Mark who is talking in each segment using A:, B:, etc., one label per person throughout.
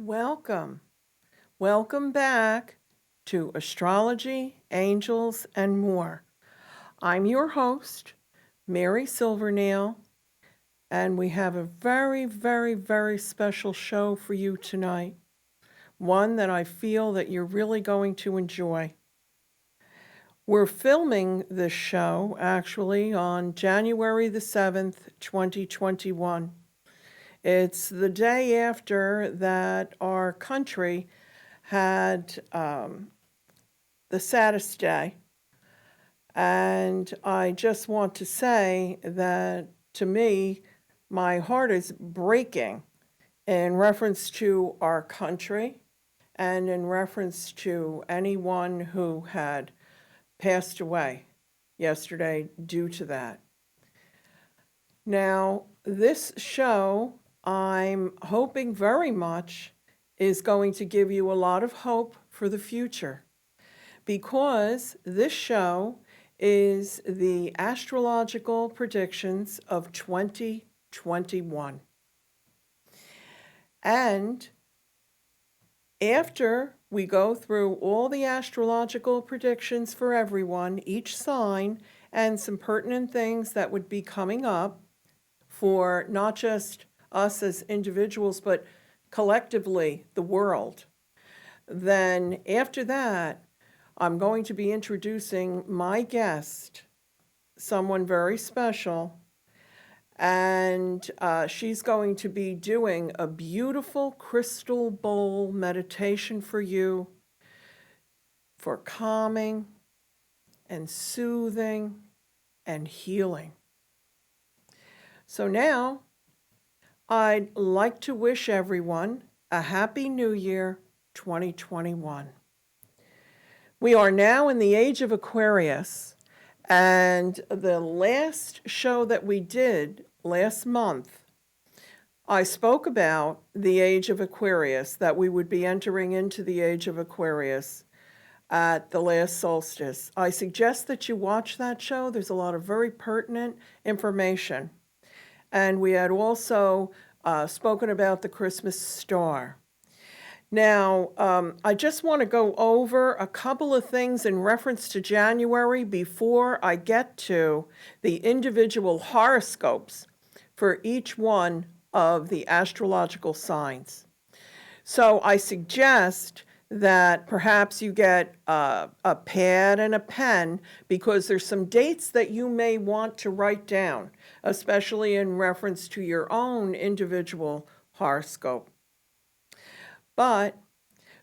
A: Welcome. Welcome back to Astrology, Angels, and More. I'm your host, Mary Silvernail, and we have a very, very, very special show for you tonight. One that I feel that you're really going to enjoy. We're filming this show actually on January the 7th, 2021. It's the day after that our country had the saddest day. And I just want to say that to me, my heart is breaking in reference to our country and in reference to anyone who had passed away yesterday due to that. Now, this show, I'm hoping very much, is going to give you a lot of hope for the future, because this show is the astrological predictions of 2021. And after we go through all the astrological predictions for everyone, each sign, and some pertinent things that would be coming up for not just us as individuals, but collectively the world, then after that, I'm going to be introducing my guest, someone very special, and she's going to be doing a beautiful crystal bowl meditation for you, for calming and soothing and healing. So now, I'd like to wish everyone a Happy New Year 2021. We are now in the age of Aquarius, and the last show that we did last month, I spoke about the age of Aquarius, that we would be entering into the age of Aquarius at the last solstice. I suggest that you watch that show. There's a lot of very pertinent information. And we had also spoken about the Christmas star. Now, I just want to go over a couple of things in reference to January before I get to the individual horoscopes for each one of the astrological signs. So I suggest that perhaps you get a pad and a pen, because there's some dates that you may want to write down, especially in reference to your own individual horoscope. But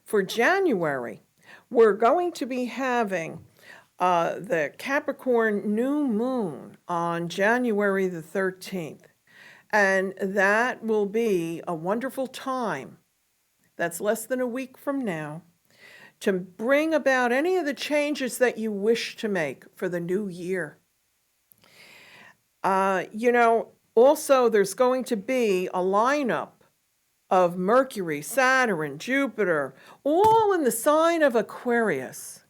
A: for January, we're going to be having the Capricorn new moon on January the 13th. And that will be a wonderful time, that's less than a week from now, to bring about any of the changes that you wish to make for the new year. Also there's going to be a lineup of Mercury, Saturn, Jupiter, all in the sign of Aquarius.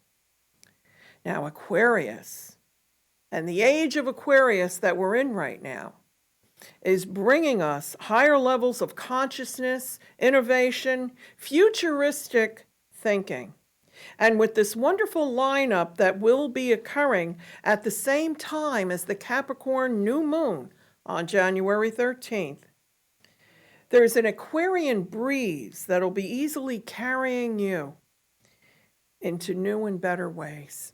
A: Now, Aquarius, and the age of Aquarius that we're in right now, is bringing us higher levels of consciousness, innovation, futuristic thinking. And with this wonderful lineup that will be occurring at the same time as the Capricorn new moon on January 13th, there's an Aquarian breeze that'll be easily carrying you into new and better ways.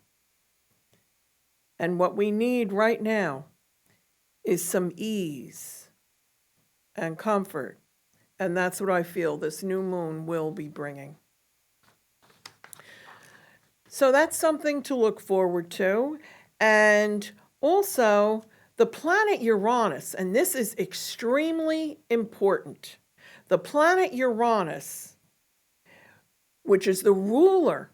A: And what we need right now is some ease and comfort. And that's what I feel this new moon will be bringing. So that's something to look forward to. And also, the planet Uranus, and this is extremely important. The planet Uranus, which is the ruler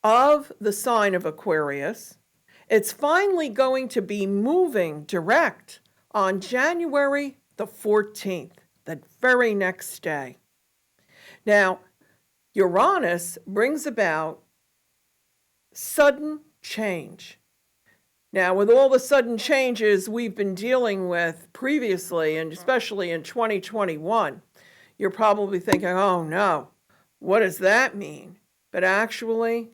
A: of the sign of Aquarius, it's finally going to be moving direct on January the 14th, the very next day. Now, Uranus brings about sudden change. Now, with all the sudden changes we've been dealing with previously, and especially in 2021, you're probably thinking, oh no, What does that mean? But actually,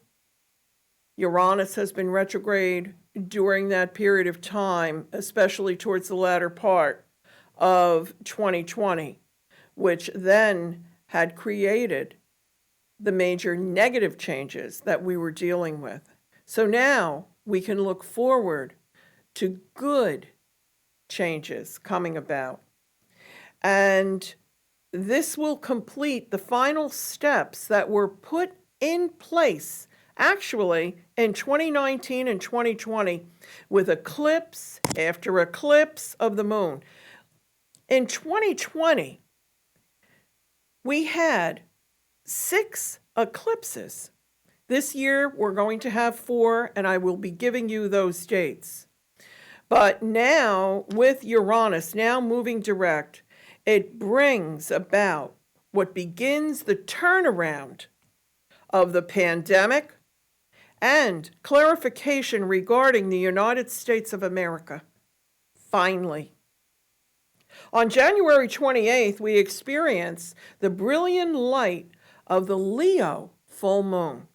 A: Uranus has been retrograde during that period of time, especially towards the latter part of 2020, which then had created the major negative changes that we were dealing with. So now we can look forward to good changes coming about. And this will complete the final steps that were put in place actually in 2019 and 2020 with eclipse after eclipse of the moon. In 2020, we had 6 eclipses. This year, we're going to have 4, and I will be giving you those dates. But now, with Uranus now moving direct, it brings about what begins the turnaround of the pandemic and clarification regarding the United States of America. Finally. On January 28th, we experience the brilliant light of the Leo full moon.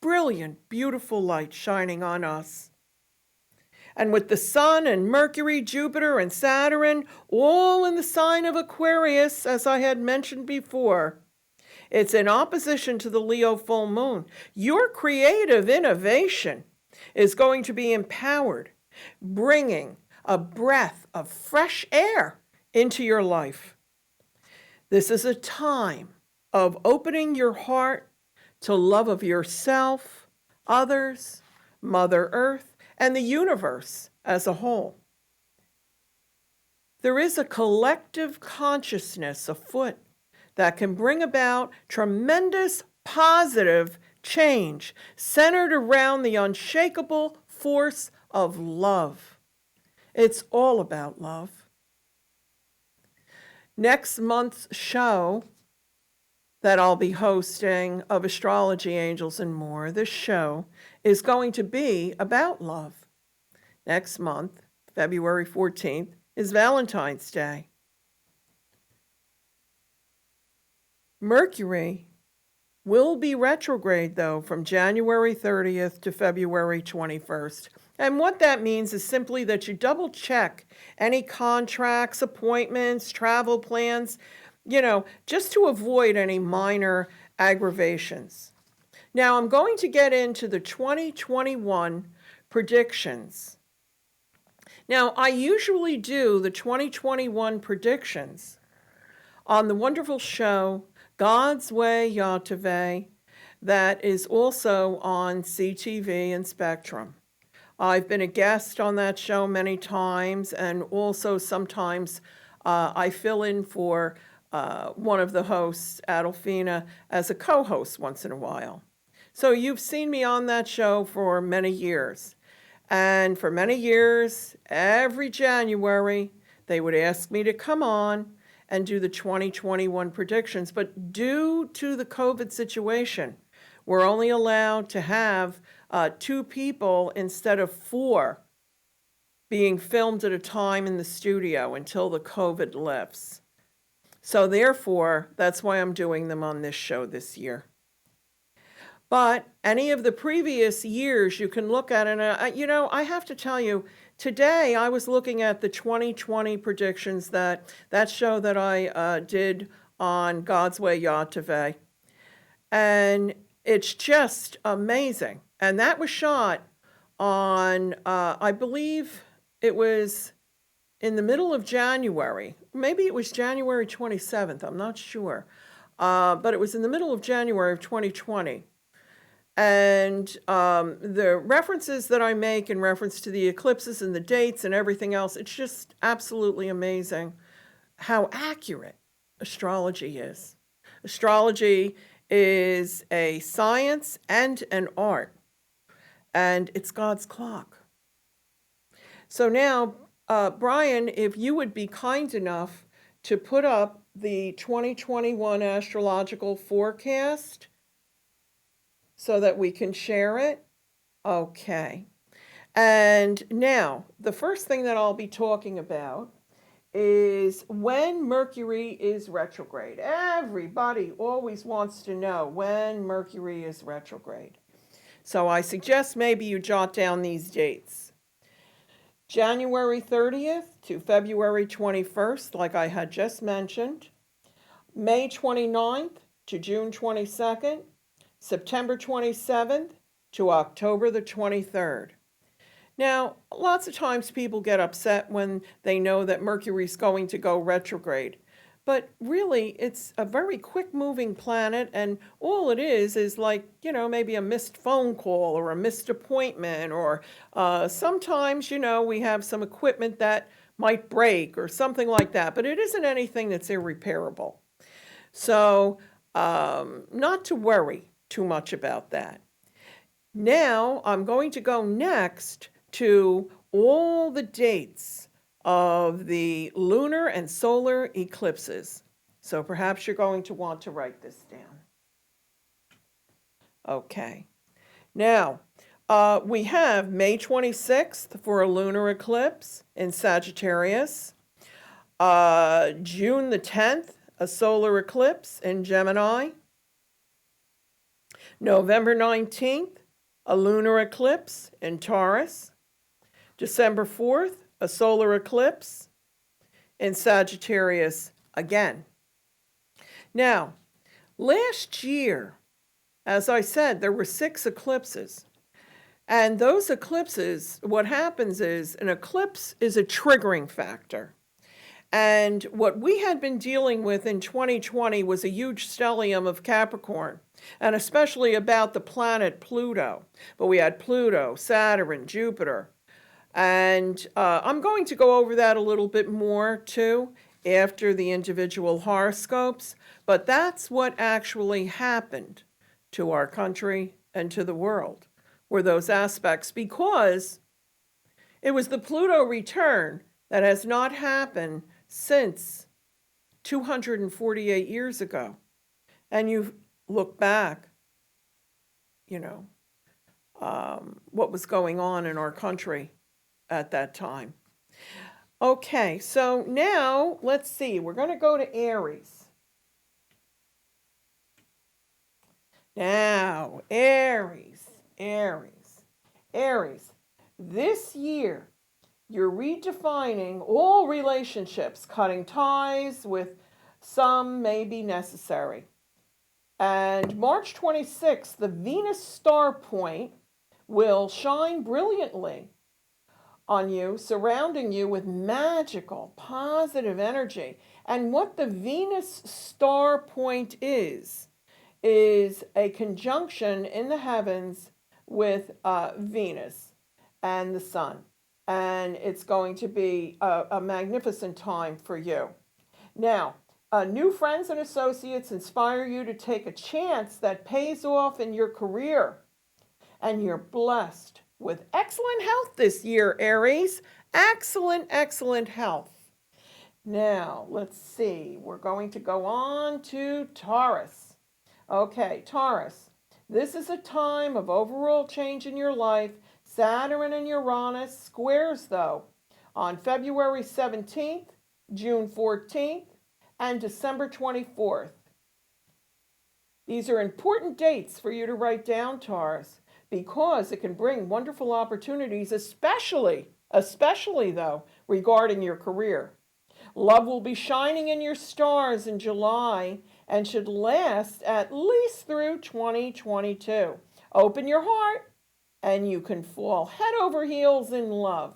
A: Brilliant, beautiful light shining on us. And with the Sun and Mercury, Jupiter, and Saturn all in the sign of Aquarius, as I had mentioned before, it's in opposition to the Leo full moon. Your creative innovation is going to be empowered, bringing a breath of fresh air into your life. This is a time of opening your heart to love of yourself, others, Mother Earth, and the universe as a whole. There is a collective consciousness afoot that can bring about tremendous positive change centered around the unshakable force of love. It's all about love. Next month's show that I'll be hosting of Astrology, Angels, and More, this show is going to be about love. Next month, February 14th, is Valentine's Day. Mercury will be retrograde, though, from January 30th to February 21st. And what that means is simply that you double check any contracts, appointments, travel plans, just to avoid any minor aggravations. Now, I'm going to get into the 2021 predictions. Now, I usually do the 2021 predictions on the wonderful show God's Way, Yahweh, that is also on CTV and Spectrum. I've been a guest on that show many times, and also sometimes I fill in for one of the hosts, Adolfina, as a co-host once in a while. So you've seen me on that show for many years. And for many years, every January, they would ask me to come on and do the 2021 predictions. But due to the COVID situation, we're only allowed to have 2 people instead of 4 being filmed at a time in the studio until the COVID lifts. So therefore, that's why I'm doing them on this show this year. But any of the previous years you can look at, and I have to tell you, today I was looking at the 2020 predictions, that show that I did on God's Way, Yahweh, and it's just amazing. And that was shot on, I believe it was in the middle of January. Maybe it was January 27th, I'm not sure. But it was in the middle of January of 2020. And the references that I make in reference to the eclipses and the dates and everything else, it's just absolutely amazing how accurate astrology is. Astrology is a science and an art, and it's God's clock. So now, Brian, if you would be kind enough to put up the 2021 astrological forecast so that we can share it. Okay. And now, the first thing that I'll be talking about is when Mercury is retrograde. Everybody always wants to know when Mercury is retrograde. So I suggest maybe you jot down these dates. January 30th to February 21st, like I had just mentioned. May 29th to June 22nd. September 27th to October the 23rd. Now, lots of times people get upset when they know that Mercury's going to go retrograde. But really, it's a very quick-moving planet, and all it is like, maybe a missed phone call or a missed appointment, or sometimes, we have some equipment that might break or something like that. But it isn't anything that's irreparable. So, not to worry too much about that. Now, I'm going to go next to all the dates of the lunar and solar eclipses. So perhaps you're going to want to write this down. Okay. Now, we have May 26th for a lunar eclipse in Sagittarius. June the 10th, a solar eclipse in Gemini. November 19th, a lunar eclipse in Taurus. December 4th, a solar eclipse in Sagittarius again. Now, last year, as I said, there were 6 eclipses. And those eclipses, what happens is an eclipse is a triggering factor. And what we had been dealing with in 2020 was a huge stellium of Capricorn, and especially about the planet Pluto. But we had Pluto, Saturn, Jupiter. And I'm going to go over that a little bit more, too, after the individual horoscopes. But that's what actually happened to our country and to the world, were those aspects, because it was the Pluto return that has not happened since 248 years ago. And you look back, what was going on in our country at that time. Okay, so now let's see. We're going to go to Aries. Now, Aries. This year, you're redefining all relationships, cutting ties with some may be necessary. And March 26th, the Venus star point will shine brilliantly on you, surrounding you with magical, positive energy. And what the Venus star point is a conjunction in the heavens with Venus and the sun. And it's going to be a magnificent time for you. Now, new friends and associates inspire you to take a chance that pays off in your career. And you're blessed with excellent health this year, Aries. Excellent health. Now, let's see. We're going to go on to Taurus. Okay, Taurus. This is a time of overall change in your life. Saturn and Uranus squares, though, on February 17th, June 14th, and December 24th. These are important dates for you to write down, Taurus, because it can bring wonderful opportunities, especially though, regarding your career. Love will be shining in your stars in July and should last at least through 2022. Open your heart and you can fall head over heels in love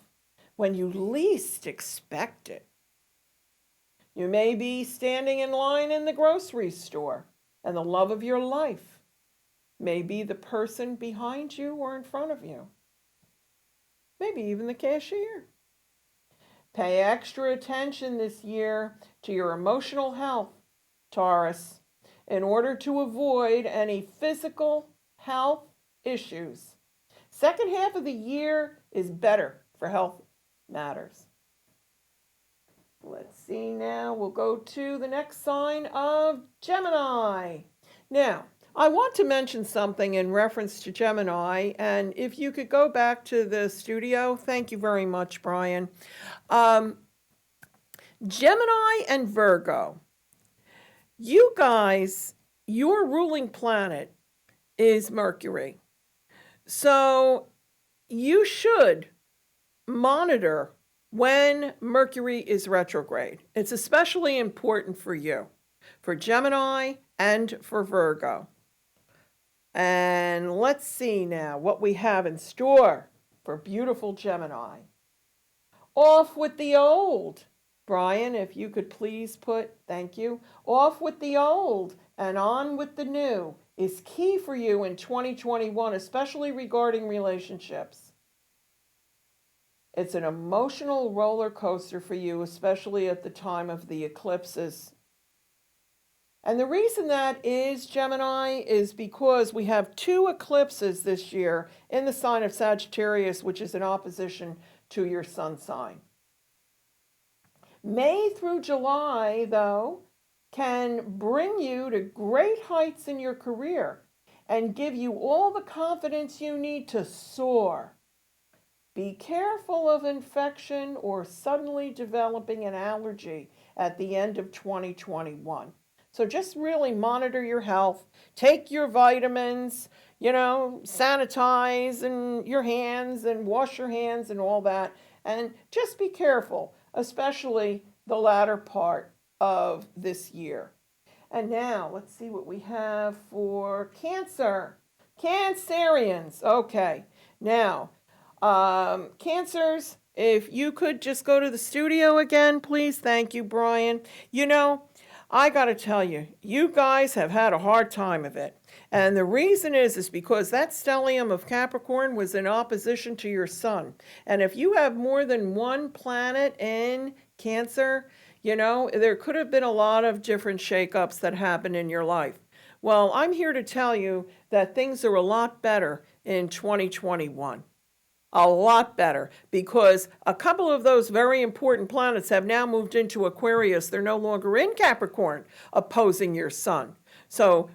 A: when you least expect it. You may be standing in line in the grocery store, and the love of your life may be the person behind you or in front of you. Maybe even the cashier. Pay extra attention this year to your emotional health, Taurus, in order to avoid any physical health issues. Second half of the year is better for health matters. Let's see now. We'll go to the next sign of Gemini. Now, I want to mention something in reference to Gemini, and if you could go back to the studio, thank you very much, Brian. Gemini and Virgo. You guys, your ruling planet is Mercury. So you should monitor when Mercury is retrograde. It's especially important for you, for Gemini and for Virgo. And let's see now what we have in store for beautiful Gemini. Off with the old. Brian, if you could please put, thank you, off with the old and on with the new is key for you in 2021, especially regarding relationships. It's an emotional roller coaster for you, especially at the time of the eclipses. And the reason that is, Gemini, is because we have 2 eclipses this year in the sign of Sagittarius, which is in opposition to your sun sign. May through July, though, can bring you to great heights in your career and give you all the confidence you need to soar. Be careful of infection or suddenly developing an allergy at the end of 2021. So just really monitor your health, take your vitamins, sanitize and your hands and wash your hands and all that. And just be careful, especially the latter part of this year. And now let's see what we have for Cancer. Cancerians. Okay. Now, Cancers, if you could just go to the studio again, please. Thank you, Brian. I got to tell you, you guys have had a hard time of it. And the reason is because that stellium of Capricorn was in opposition to your sun. And if you have more than one planet in Cancer, there could have been a lot of different shakeups that happened in your life. Well, I'm here to tell you that things are a lot better in 2021. A lot better, because a couple of those very important planets have now moved into Aquarius. They're no longer in Capricorn, opposing your sun. So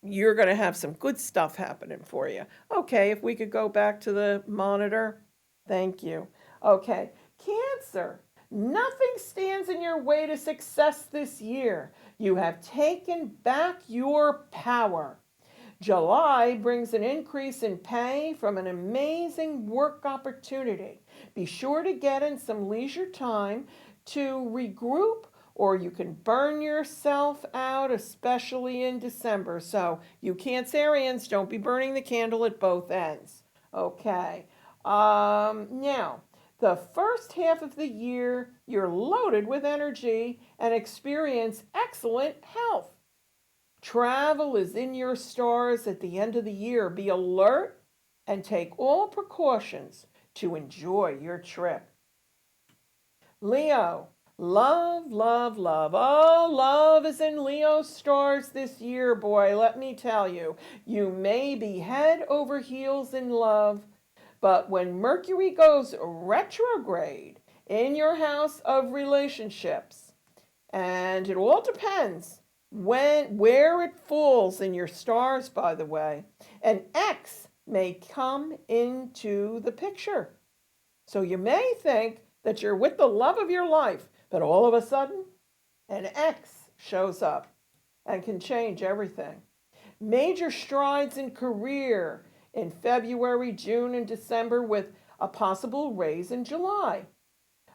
A: you're going to have some good stuff happening for you. Okay, if we could go back to the monitor. Thank you. Okay, Cancer. Nothing stands in your way to success this year. You have taken back your power. July brings an increase in pay from an amazing work opportunity. Be sure to get in some leisure time to regroup, or you can burn yourself out, especially in December. So you Cancerians, don't be burning the candle at both ends. Okay. Now, the first half of the year, you're loaded with energy and experience excellent health. Travel is in your stars at the end of the year. Be alert and take all precautions to enjoy your trip. Leo, love, love, love. Oh, love is in Leo's stars this year, boy. Let me tell you, you may be head over heels in love, but when Mercury goes retrograde in your house of relationships, and it all depends where it falls in your stars, by the way, an X may come into the picture. So you may think that you're with the love of your life, but all of a sudden, an X shows up and can change everything. Major strides in career in February, June, and December, with a possible raise in July.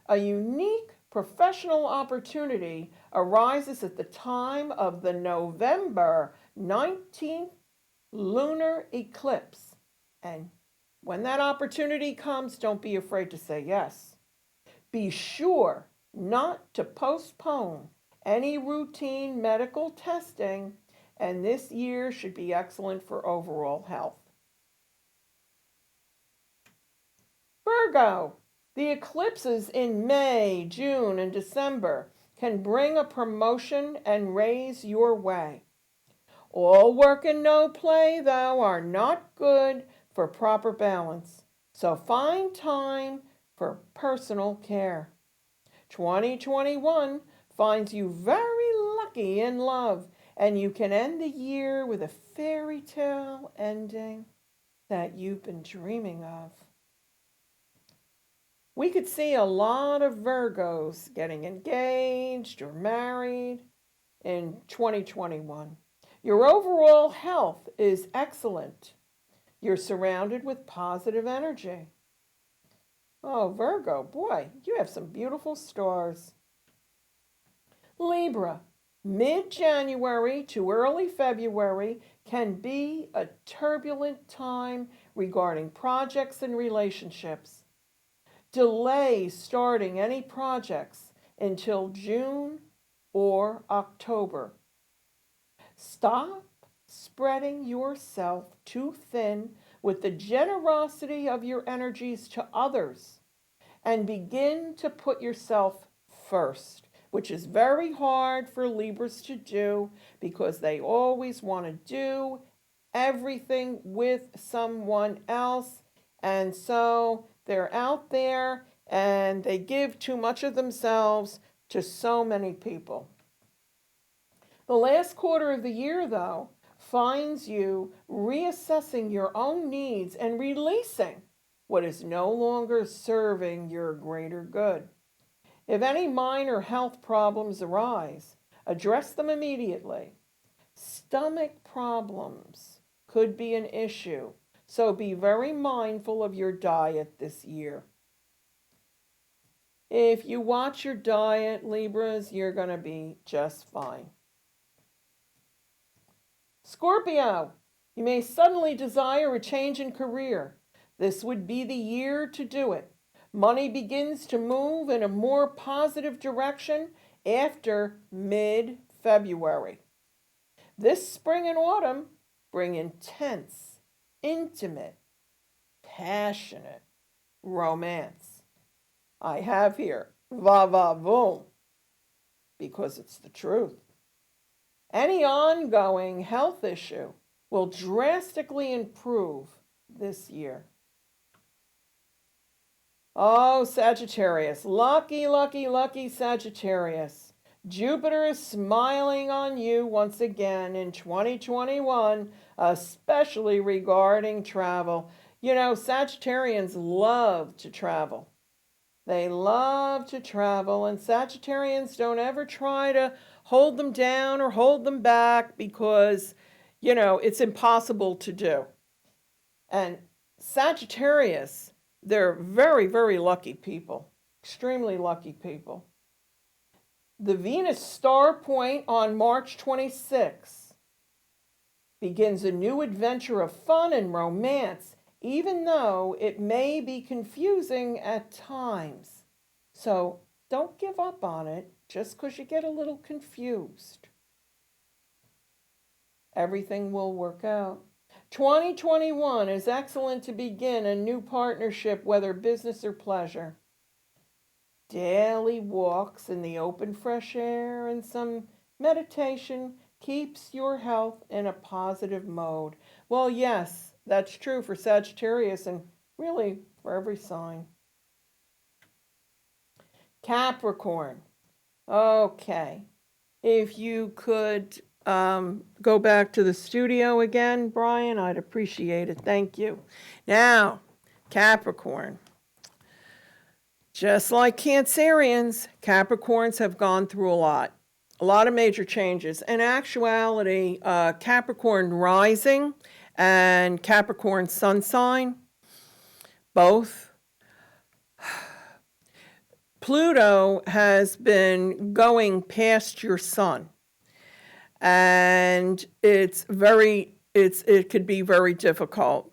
A: A unique professional opportunity arises at the time of the November 19th lunar eclipse. And when that opportunity comes, don't be afraid to say yes. Be sure not to postpone any routine medical testing, and this year should be excellent for overall health. Virgo. The eclipses in May, June, and December can bring a promotion and raise your way. All work and no play, though, are not good for proper balance. So find time for personal care. 2021 finds you very lucky in love, and you can end the year with a fairy tale ending that you've been dreaming of. We could see a lot of Virgos getting engaged or married in 2021. Your overall health is excellent. You're surrounded with positive energy. Oh, Virgo, boy, you have some beautiful stars. Libra, mid-January to early February can be a turbulent time regarding projects and relationships. Delay starting any projects until June or October. Stop spreading yourself too thin with the generosity of your energies to others and begin to put yourself first, which is very hard for Libras to do because they always want to do everything with someone else. And so they're out there and they give too much of themselves to so many people. The last quarter of the year, though, finds you reassessing your own needs and releasing what is no longer serving your greater good. If any minor health problems arise, address them immediately. Stomach problems could be an issue, so be very mindful of your diet this year. If you watch your diet, Libras, you're going to be just fine. Scorpio, you may suddenly desire a change in career. This would be the year to do it. Money begins to move in a more positive direction after mid-February. This spring and autumn bring intense, intimate, passionate romance. I have here, va va voom, because it's the truth. Any ongoing health issue will drastically improve this year. Oh, Sagittarius, lucky, lucky, lucky Sagittarius. Jupiter is smiling on you once again in 2021, especially regarding travel. You know, Sagittarians love to travel. They love to travel, and Sagittarians don't ever try to hold them down or hold them back because, you know, it's impossible to do. And Sagittarius, they're very, very lucky people, extremely lucky people. The Venus star point on March 26th begins a new adventure of fun and romance, even though it may be confusing at times. So don't give up on it just because you get a little confused. Everything will work out. 2021 is excellent to begin a new partnership, whether business or pleasure. Daily walks in the open fresh air and some meditation keeps your health in a positive mode. Well, yes, that's true for Sagittarius and really for every sign. Capricorn. Okay. If you could go back to the studio again, Brian, I'd appreciate it. Thank you. Now, Capricorn. Just like Cancerians, Capricorns have gone through a lot of major changes. In actuality, Capricorn rising and Capricorn sun sign, both. Pluto has been going past your sun, and it could be very difficult.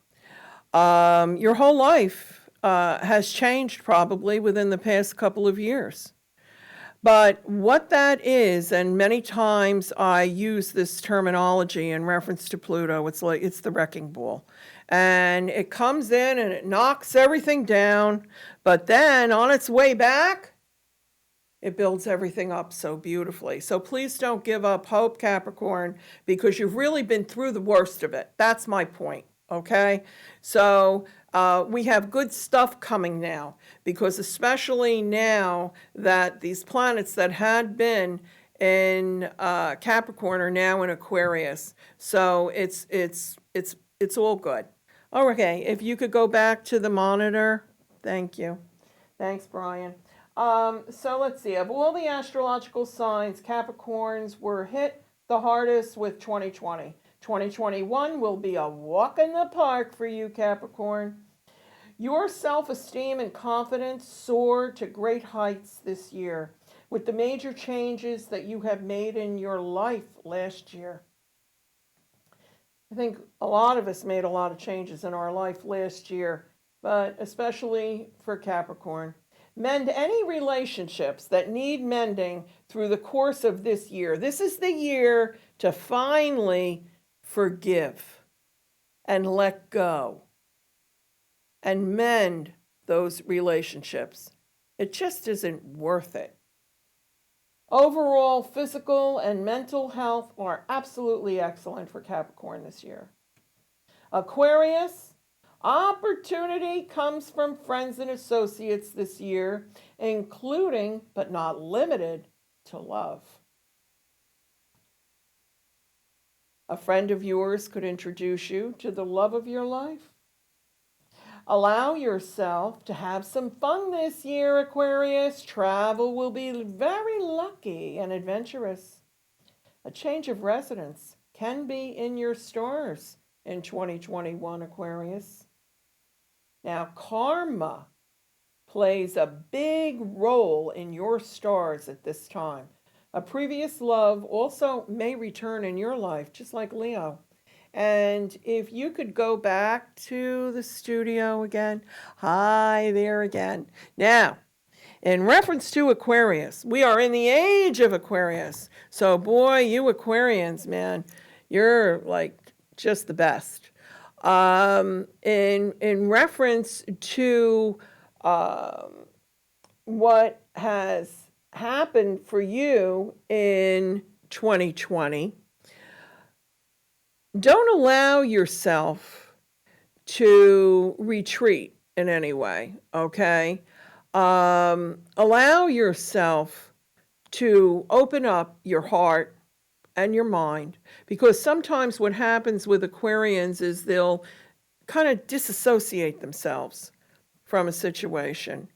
A: Your whole life has changed probably within the past couple of years. But what that is, and many times I use this terminology in reference to Pluto, it's the wrecking ball. And it comes in and it knocks everything down, but then on its way back, it builds everything up so beautifully. So please don't give up hope, Capricorn, because you've really been through the worst of it. That's my point, okay? So we have good stuff coming now, because especially now that these planets that had been in Capricorn are now in Aquarius. So it's all good. Okay, if you could go back to the monitor. Thank you. Thanks, Brian. So let's see. Of all the astrological signs, Capricorns were hit the hardest with 2020. 2021 will be a walk in the park for you, Capricorn. Your self-esteem and confidence soared to great heights this year with the major changes that you have made in your life last year. I think a lot of us made a lot of changes in our life last year, but especially for Capricorn. Mend any relationships that need mending through the course of this year. This is the year to finally forgive and let go and mend those relationships. It just isn't worth it. Overall, physical and mental health are absolutely excellent for Capricorn this year. Aquarius, opportunity comes from friends and associates this year, including, but not limited to, love. A friend of yours could introduce you to the love of your life. Allow yourself to have some fun this year, Aquarius. Travel will be very lucky and adventurous. A change of residence can be in your stars in 2021, Aquarius. Now, karma plays a big role in your stars at this time. A previous love also may return in your life, just like Leo. And if you could go back to the studio again. Hi there again. Now, in reference to Aquarius, we are in the age of Aquarius. So boy, you Aquarians, man, you're like just the best. In reference to what has happened for you in 2020, don't allow yourself to retreat in any way, okay? Allow yourself to open up your heart and your mind, because sometimes what happens with Aquarians is they'll kind of disassociate themselves from a situation.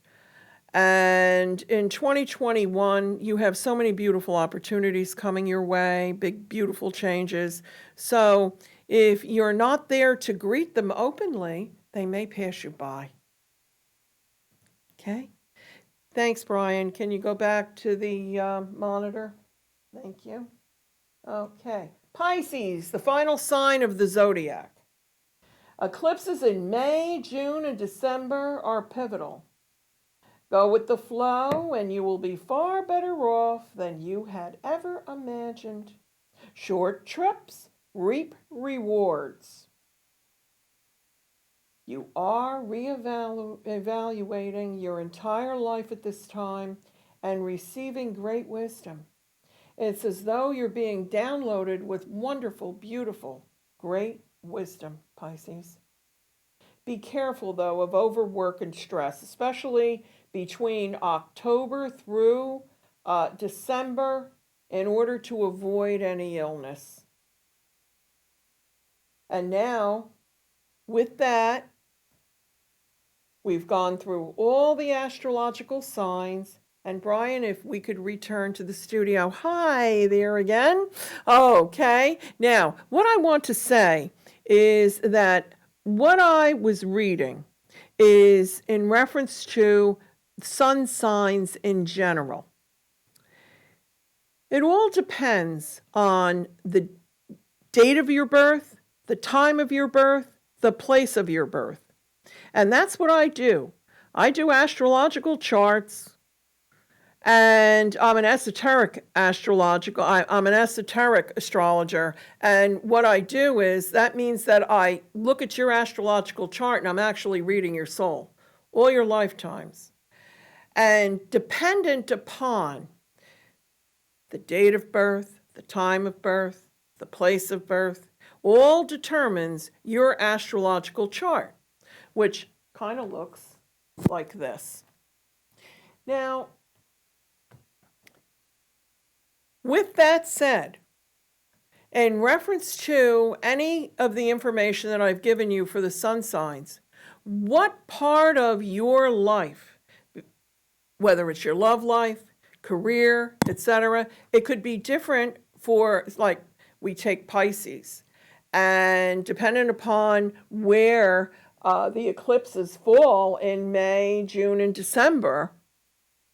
A: And in 2021, you have so many beautiful opportunities coming your way, big, beautiful changes. So if you're not there to greet them openly, they may pass you by. Okay? Thanks, Brian. Can you go back to the monitor? Thank you. Okay. Pisces, the final sign of the zodiac. Eclipses in May, June, and December are pivotal. Go with the flow, and you will be far better off than you had ever imagined. Short trips reap rewards. You are reevaluating your entire life at this time and receiving great wisdom. It's as though you're being downloaded with wonderful, beautiful, great wisdom, Pisces. Be careful, though, of overwork and stress, especially between October through December, in order to avoid any illness. And now, with that, we've gone through all the astrological signs. And Brian, if we could return to the studio. Hi there again. Okay. Now, what I want to say is that what I was reading is in reference to sun signs in general. It all depends on the date of your birth, the time of your birth, the place of your birth. And that's what I do. I do astrological charts, and I'm an esoteric I'm an esoteric astrologer. And what I do is, that means that I look at your astrological chart and I'm actually reading your soul, all your lifetimes. And dependent upon the date of birth, the time of birth, the place of birth, all determines your astrological chart, which kind of looks like this. Now, with that said, in reference to any of the information that I've given you for the sun signs, what part of your life, whether it's your love life, career, etc. It could be different for, like, we take Pisces, and depending upon where the eclipses fall in May, June, and December,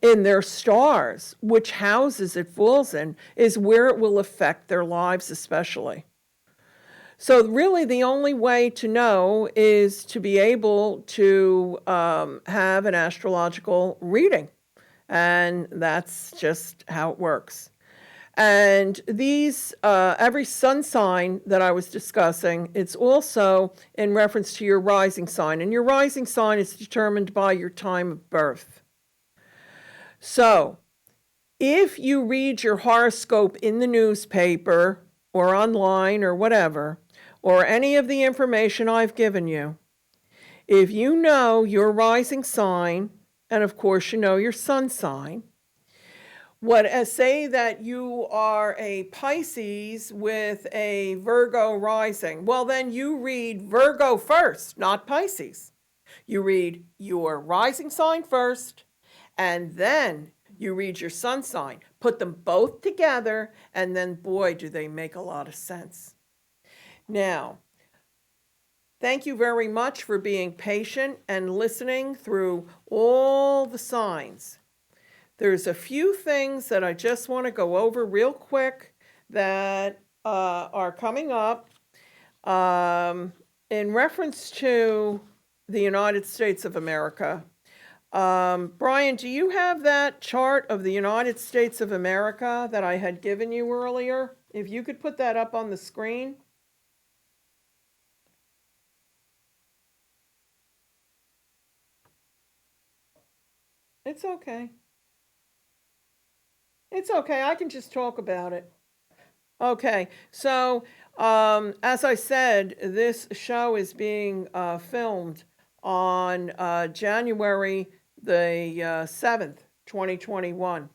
A: in their stars, which houses it falls in, is where it will affect their lives especially. So really the only way to know is to be able to have an astrological reading. And that's just how it works. And these, every sun sign that I was discussing, it's also in reference to your rising sign. And your rising sign is determined by your time of birth. So, if you read your horoscope in the newspaper or online or whatever, or any of the information I've given you, if you know your rising sign, and of course you know your sun sign, say that you are a Pisces with a Virgo rising, well then you read Virgo first, not Pisces. You read your rising sign first, and then you read your sun sign. Put them both together, and then boy, do they make a lot of sense. Now, thank you very much for being patient and listening through all the signs. There's a few things that I just want to go over real quick that are coming up in reference to the United States of America. Brian, do you have that chart of the United States of America that I had given you earlier? If you could put that up on the screen. It's okay. It's okay. I can just talk about it. Okay. So, as I said, this show is being filmed on January the 7th, 2021.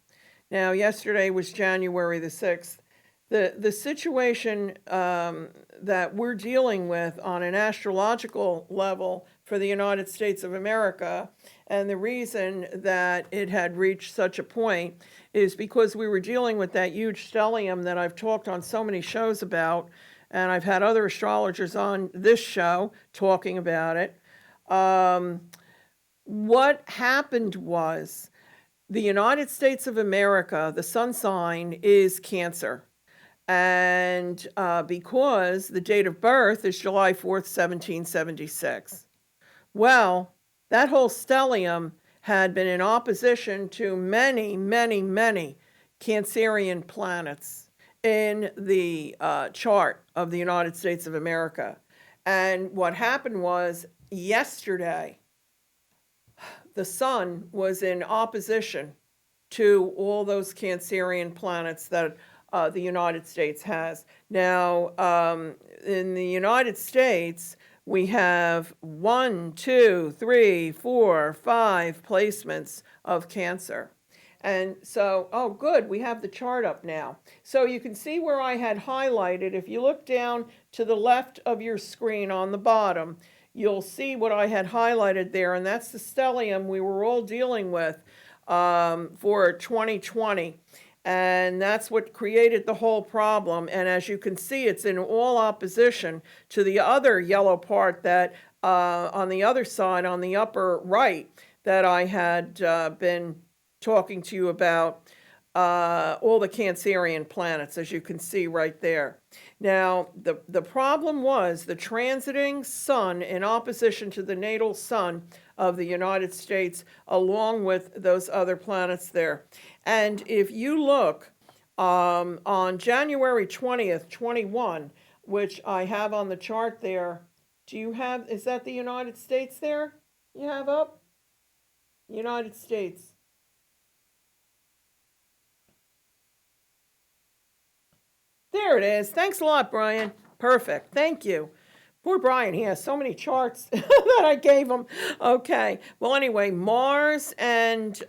A: Now, yesterday was January the 6th. The situation that we're dealing with on an astrological level for the United States of America, and the reason that it had reached such a point is because we were dealing with that huge stellium that I've talked on so many shows about, and I've had other astrologers on this show talking about it. What happened was the United States of America, the sun sign is Cancer. And because the date of birth is July 4th, 1776. Well, that whole stellium had been in opposition to many, many, many Cancerian planets in the chart of the United States of America. And what happened was yesterday, the sun was in opposition to all those Cancerian planets that the United States has. Now, in the United States, we have 1, 2, 3, 4, 5 placements of Cancer. And so, oh, good, we have the chart up now. So you can see where I had highlighted. If you look down to the left of your screen on the bottom, you'll see what I had highlighted there, and that's the stellium we were all dealing with for 2020. And that's what created the whole problem. And as you can see, it's in all opposition to the other yellow part that on the other side, on the upper right, that I had been talking to you about, all the Cancerian planets, as you can see right there. Now, the problem was the transiting sun in opposition to the natal sun of the United States, along with those other planets there. And if you look on January 20th, 21, which I have on the chart there, is that the United States there you have up? United States. There it is. Thanks a lot, Brian. Perfect. Thank you. Poor Brian, he has so many charts that I gave him. Okay. Well, anyway, Mars and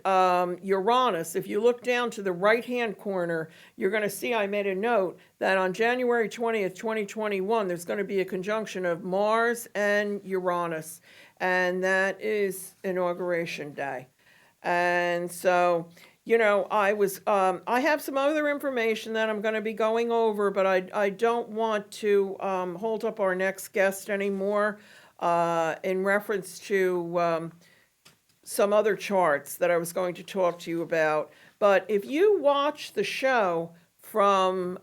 A: Uranus, if you look down to the right-hand corner, you're going to see I made a note that on January 20th, 2021, there's going to be a conjunction of Mars and Uranus, and that is Inauguration Day. And so, I have some other information that I'm going to be going over, but I don't want to hold up our next guest anymore in reference to some other charts that I was going to talk to you about. But if you watch the show from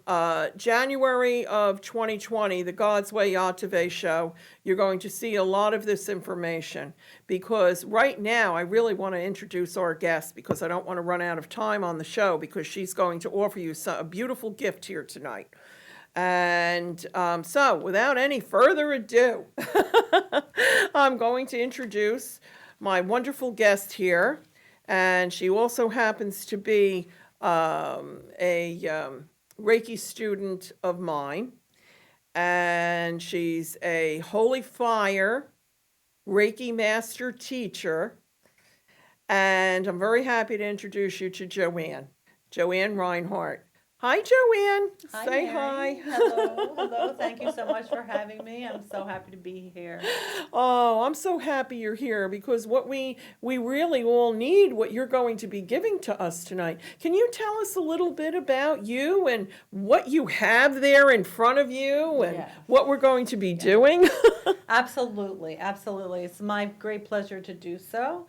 A: January of 2020, the God's Way Yatave show, you're going to see a lot of this information. Because right now, I really want to introduce our guest because I don't want to run out of time on the show because she's going to offer you a beautiful gift here tonight. And so, without any further ado, I'm going to introduce my wonderful guest here. And she also happens to be a Reiki student of mine. And she's a Holy Fire Reiki Master Teacher. And I'm very happy to introduce you to Joann Reinhardt. Hi, Joann.
B: Hi,
A: Say
B: Mary.
A: hi.
B: Hello. Thank you so much for having me. I'm so happy to be here.
A: Oh, I'm so happy you're here because what we really all need, what you're going to be giving to us tonight. Can you tell us a little bit about you and what you have there in front of you and
B: Yes.
A: what we're going to be doing?
B: Absolutely. It's my great pleasure to do so.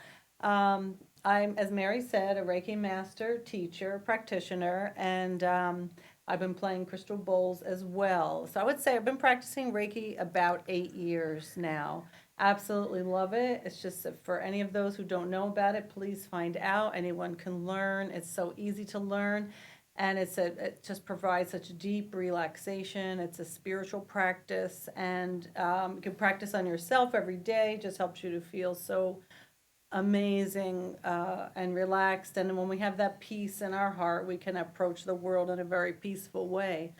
B: I'm, as Mary said, a Reiki master, teacher, practitioner, and I've been playing crystal bowls as well. So I would say I've been practicing Reiki about 8 years now. Absolutely love it. It's just that for any of those who don't know about it, please find out. Anyone can learn. It's so easy to learn. And it just provides such deep relaxation. It's a spiritual practice, and you can practice on yourself every day. It just helps you to feel so amazing and relaxed. And when we have that peace in our heart, we can approach the world in a very peaceful way.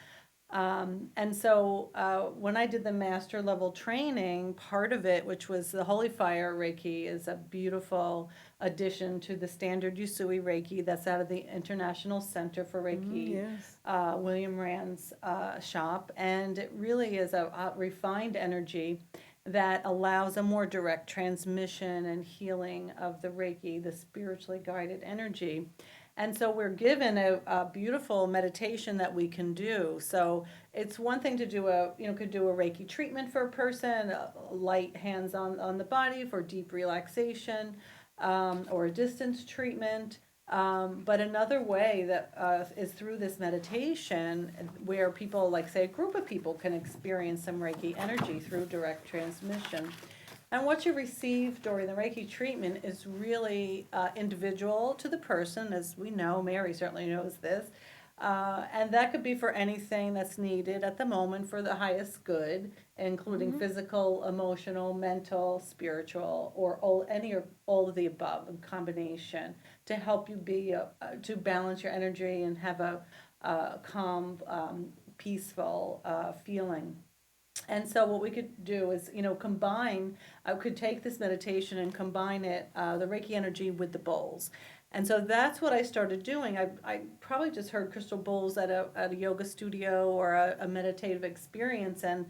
B: And so when I did the master level training, part of it, which was the Holy Fire Reiki, is a beautiful addition to the standard Usui Reiki that's out of the International Center for Reiki,
A: Yes.
B: William Rand's shop. And it really is a refined energy that allows a more direct transmission and healing of the Reiki, the spiritually guided energy. And so we're given a beautiful meditation that we can do. So it's one thing to do could do a Reiki treatment for a person, light hands on the body for deep relaxation, or a distance treatment. But another way that is through this meditation where people, like say a group of people, can experience some Reiki energy through direct transmission. And what you receive during the Reiki treatment is really individual to the person, as we know. Mary certainly knows this. And that could be for anything that's needed at the moment for the highest good, including physical, emotional, mental, spiritual, or all of the above in combination to help you to balance your energy and have a calm, peaceful feeling. And so what we could do is, I could take this meditation and combine it, the Reiki energy with the bowls. And so that's what I started doing. I probably just heard crystal bowls at a yoga studio or a meditative experience, and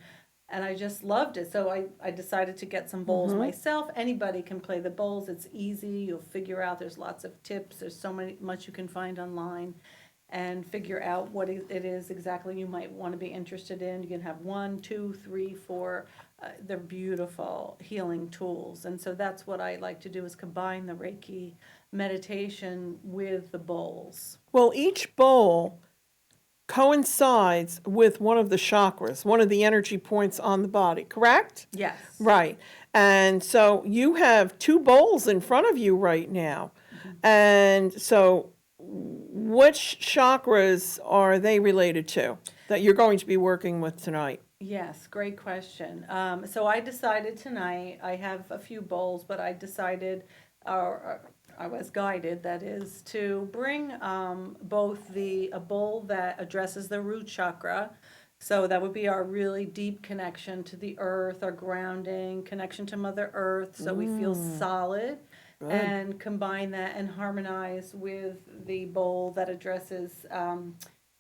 B: I just loved it. So I decided to get some bowls myself. Anybody can play the bowls. It's easy. You'll figure out there's lots of tips. There's much you can find online and figure out what it is exactly you might want to be interested in. You can have 1, 2, 3, 4. They're beautiful healing tools. And so that's what I like to do is combine the Reiki meditation with the bowls.
A: Well, each bowl coincides with one of the chakras, one of the energy points on the body, correct?
B: Yes.
A: Right. And so you have 2 bowls in front of you right now. And so which chakras are they related to that you're going to be working with tonight?
B: Yes, great question. So I decided tonight, I have a few bowls, but I decided, or I was guided, that is, to bring both a bowl that addresses the root chakra. So that would be our really deep connection to the earth, our grounding, connection to Mother Earth, so we feel solid.
A: Good.
B: And combine that and harmonize with the bowl that addresses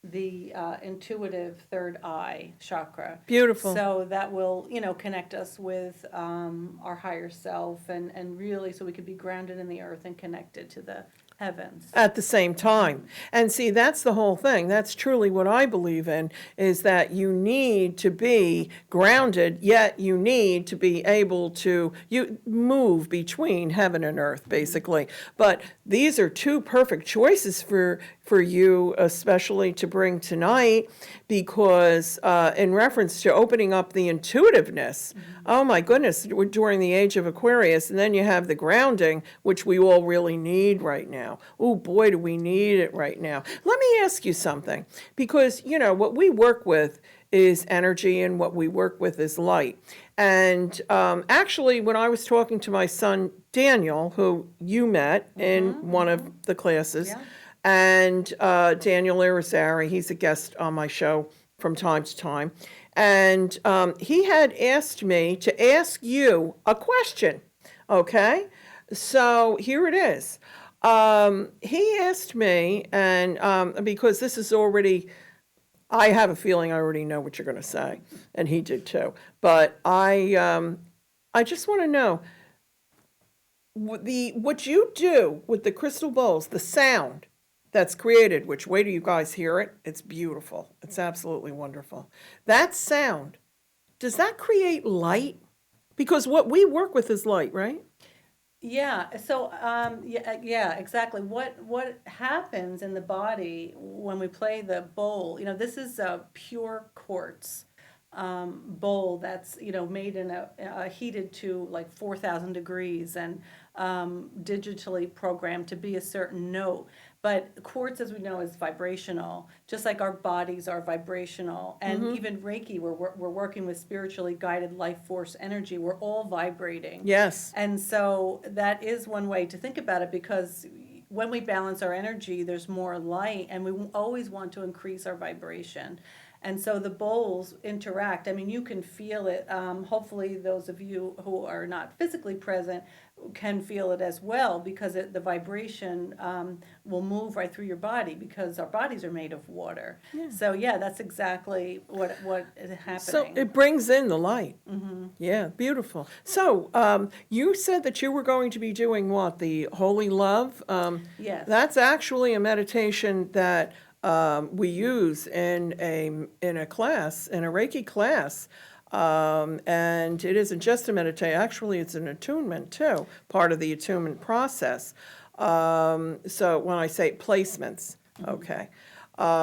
B: the intuitive third eye chakra.
A: Beautiful.
B: So that will, connect us with our higher self and really so we could be grounded in the earth and connected to the heavens.
A: At the same time. And see, that's the whole thing. That's truly what I believe in, is that you need to be grounded, yet you need to be able to you move between heaven and earth, basically. But these are two perfect choices for you, especially to bring tonight, because in reference to opening up the intuitiveness, oh my goodness, we're during the age of Aquarius, and then you have the grounding, which we all really need right now. Oh boy, do we need it right now. Let me ask you something, because what we work with is energy and what we work with is light. And actually, when I was talking to my son Daniel, who you met in one of the classes,
B: Yeah.
A: and Daniel Irizarry, he's a guest on my show from time to time, and he had asked me to ask you a question, okay? So here it is. He asked me, and because this is already, I have a feeling I already know what you're going to say, and he did too. But I just want to know what you do with the crystal bowls, the sound that's created. Which way do you guys hear it? It's beautiful. It's absolutely wonderful. That sound, does that create light? Because what we work with is light, right?
B: Yeah, so yeah, exactly. What happens in the body when we play the bowl? This is a pure quartz bowl that's made in a heated to like 4,000 degrees and digitally programmed to be a certain note. But quartz, as we know, is vibrational, just like our bodies are vibrational. And even Reiki, we're working with spiritually guided life force energy. We're all vibrating.
A: Yes.
B: And so that is one way to think about it, because when we balance our energy, there's more light, and we always want to increase our vibration. And so the bowls interact. I mean, you can feel it. Hopefully, those of you who are not physically present can feel it as well, because the vibration will move right through your body, because our bodies are made of water. So yeah, that's exactly what is happening.
A: So it brings in the light. Yeah, beautiful. So you said that you were going to be doing what? The Holy Love?
B: Yes.
A: That's actually a meditation that we use in a class, in a Reiki class. And it isn't just a meditation. Actually, it's an attunement too, part of the attunement process. So when I say placements, okay.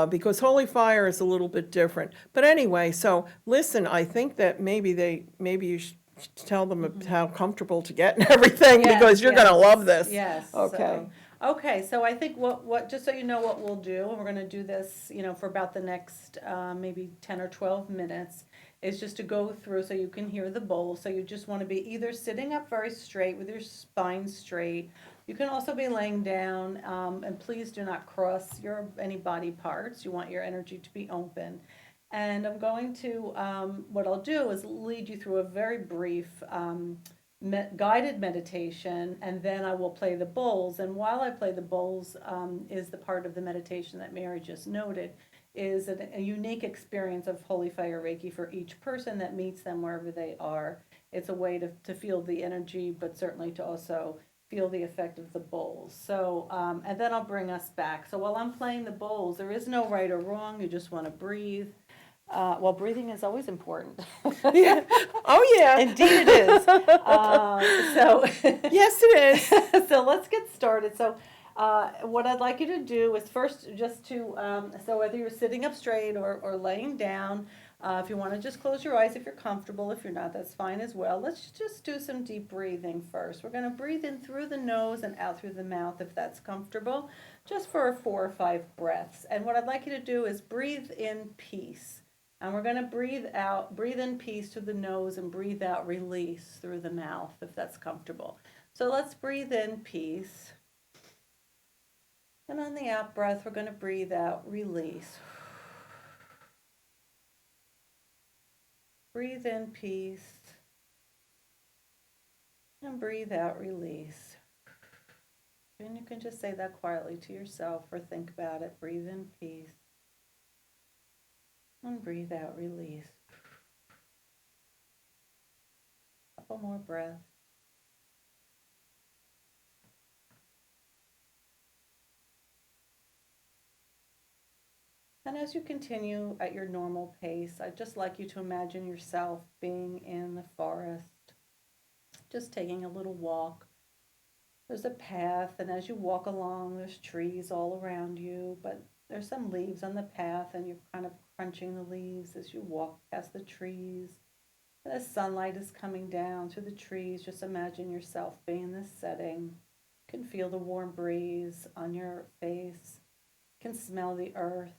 A: Because holy fire is a little bit different. But anyway, so listen, I think that maybe you should tell them how comfortable to get and everything,
B: Yes,
A: because you're going to love this.
B: Yes.
A: Okay.
B: So I think what just so you know what we'll do, and we're going to do this, for about the next maybe 10 or 12 minutes, is just to go through so you can hear the bowl. So you just want to be either sitting up very straight with your spine straight. You can also be laying down, and please do not cross any body parts. You want your energy to be open. And I'm going to, what I'll do is lead you through a very brief guided meditation, and then I will play the bowls. And while I play the bowls, is the part of the meditation that Mary just noted, is a unique experience of Holy Fire Reiki for each person that meets them wherever they are. It's a way to feel the energy, but certainly to also feel the effect of the bowls. So, and then I'll bring us back. So while I'm playing the bowls, there is no right or wrong. You just want to breathe. Well, breathing is always important.
A: Yeah. Oh, yeah.
B: Indeed, it is. So
A: Yes, it is.
B: so let's get started. So what I'd like you to do is first just to, so whether you're sitting up straight or laying down, if you want to just close your eyes if you're comfortable. If you're not, that's fine as well. Let's just do some deep breathing first. We're going to breathe in through the nose and out through the mouth if that's comfortable, just for 4 or 5 breaths. And what I'd like you to do is breathe in peace. And we're going to breathe in peace through the nose and breathe out release through the mouth if that's comfortable. So let's breathe in peace. And on the out breath, we're going to breathe out release. Breathe in peace. And breathe out release. And you can just say that quietly to yourself or think about it. Breathe in peace. And breathe out, release. Couple more breaths. And as you continue at your normal pace, I'd just like you to imagine yourself being in the forest, just taking a little walk. There's a path, and as you walk along, there's trees all around you, but there's some leaves on the path, and you're kind of crunching the leaves as you walk past the trees. And as sunlight is coming down through the trees, just imagine yourself being in this setting. You can feel the warm breeze on your face. You can smell the earth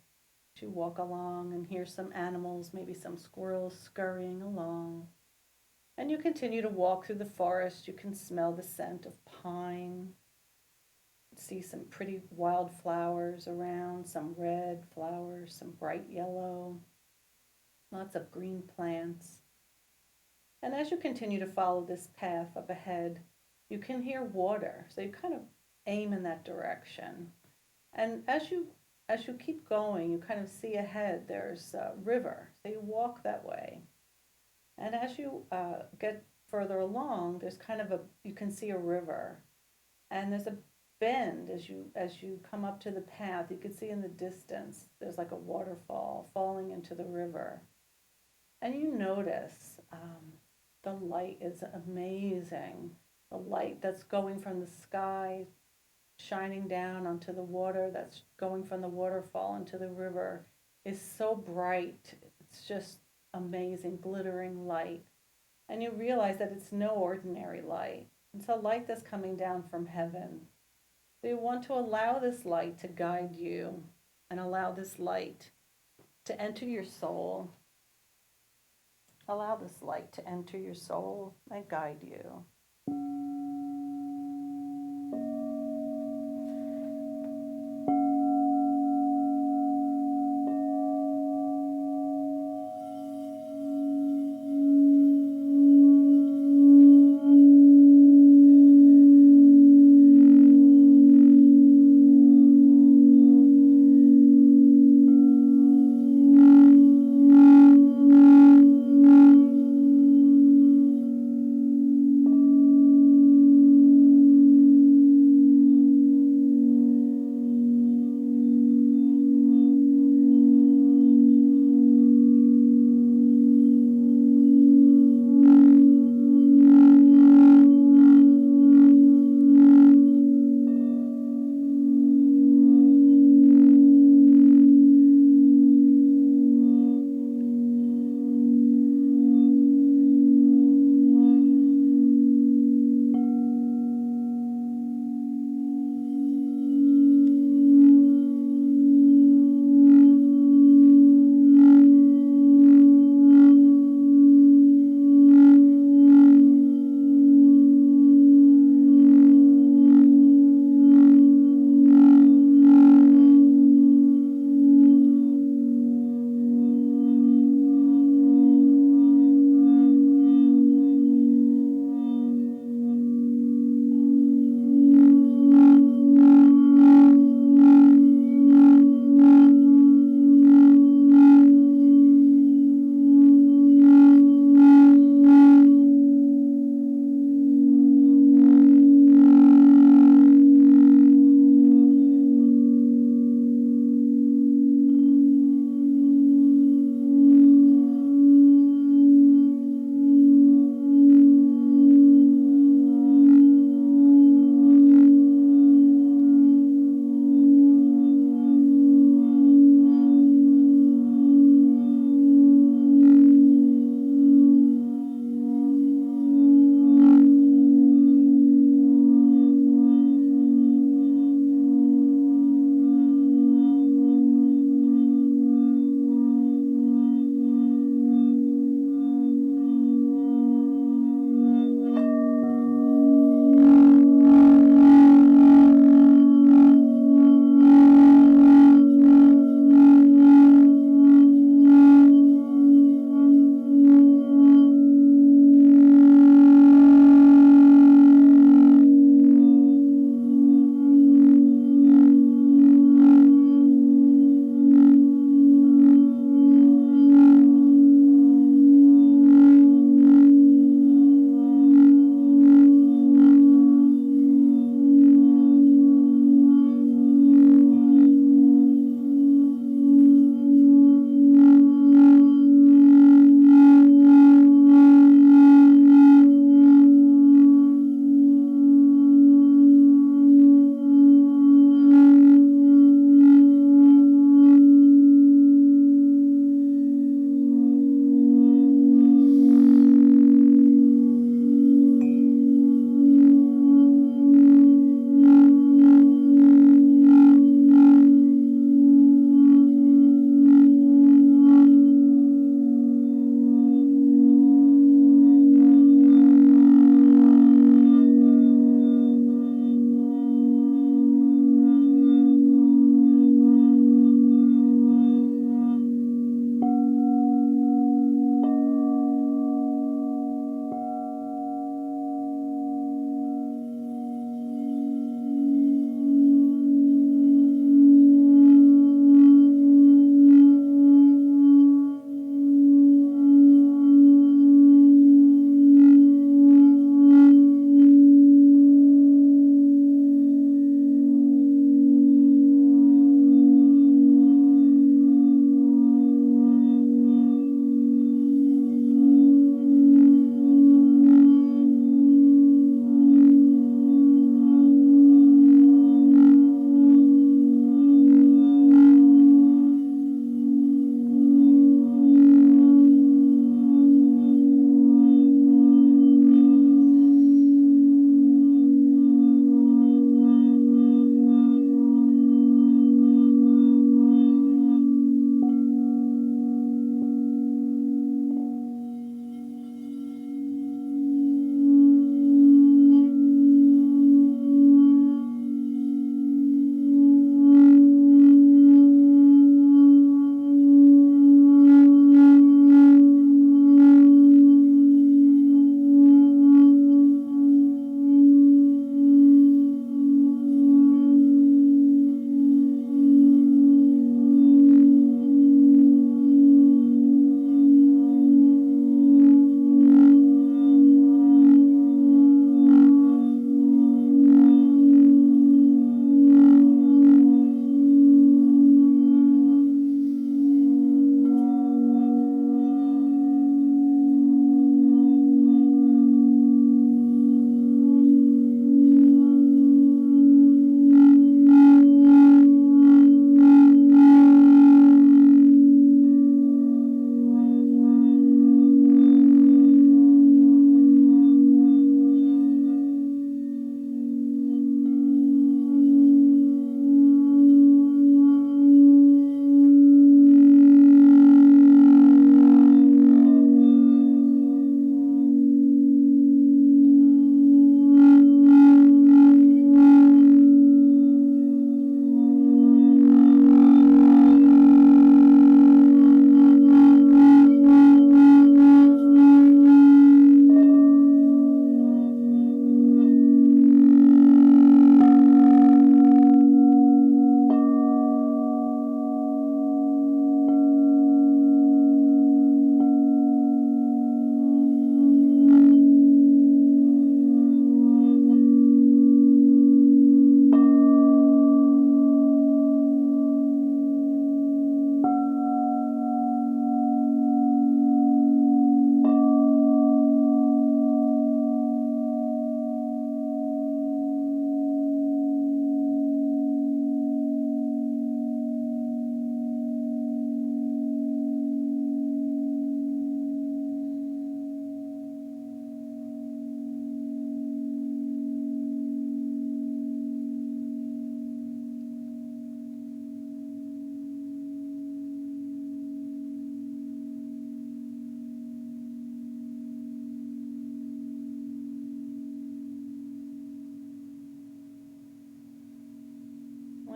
B: as you walk along and hear some animals, maybe some squirrels scurrying along. And you continue to walk through the forest. You can smell the scent of pine, see some pretty wildflowers around, some red flowers, some bright yellow, lots of green plants. And as you continue to follow this path up ahead, you can hear water. So you kind of aim in that direction. And as you keep going, you kind of see ahead there's a river. So you walk that way. And as you get further along, there's kind of you can see a river. And there's a bend as you come up to the path. You can see in the distance there's like a waterfall falling into the river. And you notice the light is amazing. The light that's going from the sky, shining down onto the water, that's going from the waterfall into the river, is so bright. It's just amazing, glittering light. And you realize that it's no ordinary light. It's a light that's coming down from heaven. So you want to allow this light to guide you and allow this light to enter your soul. Allow this light to enter your soul and guide you.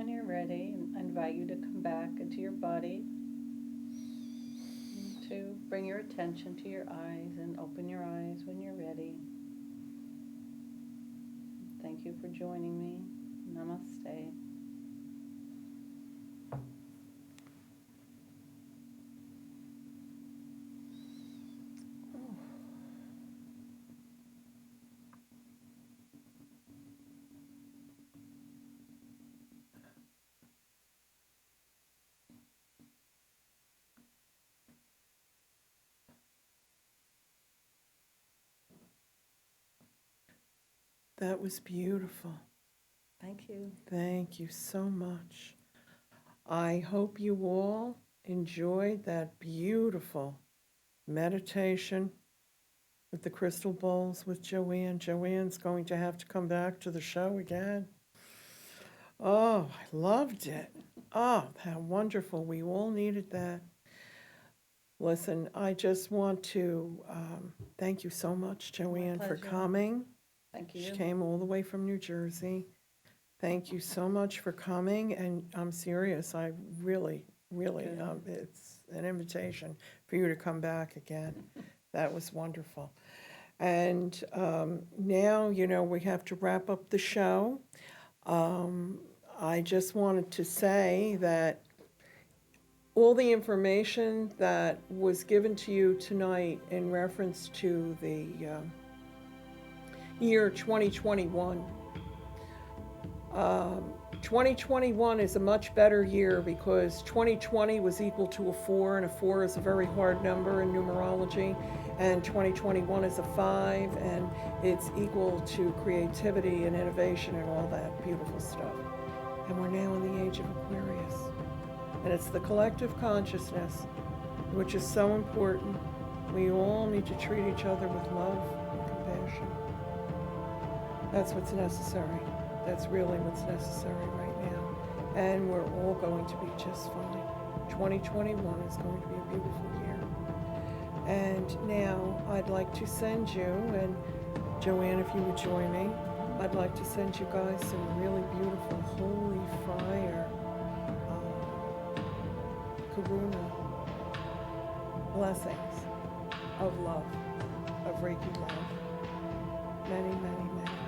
B: when you're ready, I invite you to come back into your body, and to bring your attention to your eyes and open your eyes when you're ready. Thank you for joining me. Namaste.
A: That was beautiful.
B: Thank you.
A: Thank you so much. I hope you all enjoyed that beautiful meditation with the crystal bowls with Joann. Joann's going to have to come back to the show again. Oh, I loved it. Oh, how wonderful. We all needed that. Listen, I just want to thank you so much, Joann, for
B: pleasure.
A: coming.
B: Thank
A: She
B: you.
A: came all the way from New Jersey. Thank you so much for coming, and I'm serious. I really,
B: Good.
A: it's an invitation for you to come back again. That was wonderful. And now, we have to wrap up the show. I just wanted to say that all the information that was given to you tonight in reference to the year 2021, 2021 is a much better year because 2020 was equal to a 4, and a 4 is a very hard number in numerology, and 2021 is a 5, and it's equal to creativity and innovation and all that beautiful stuff. And we're now in the age of Aquarius. And it's the collective consciousness, which is so important. We all need to treat each other with love and compassion. That's what's necessary. That's really what's necessary right now. And we're all going to be just fine. 2021 is going to be a beautiful year. And now I'd like to send you, and Joann, if you would join me, I'd like to send you guys some really beautiful holy fire karuna blessings of love, of Reiki love. Many, many, many.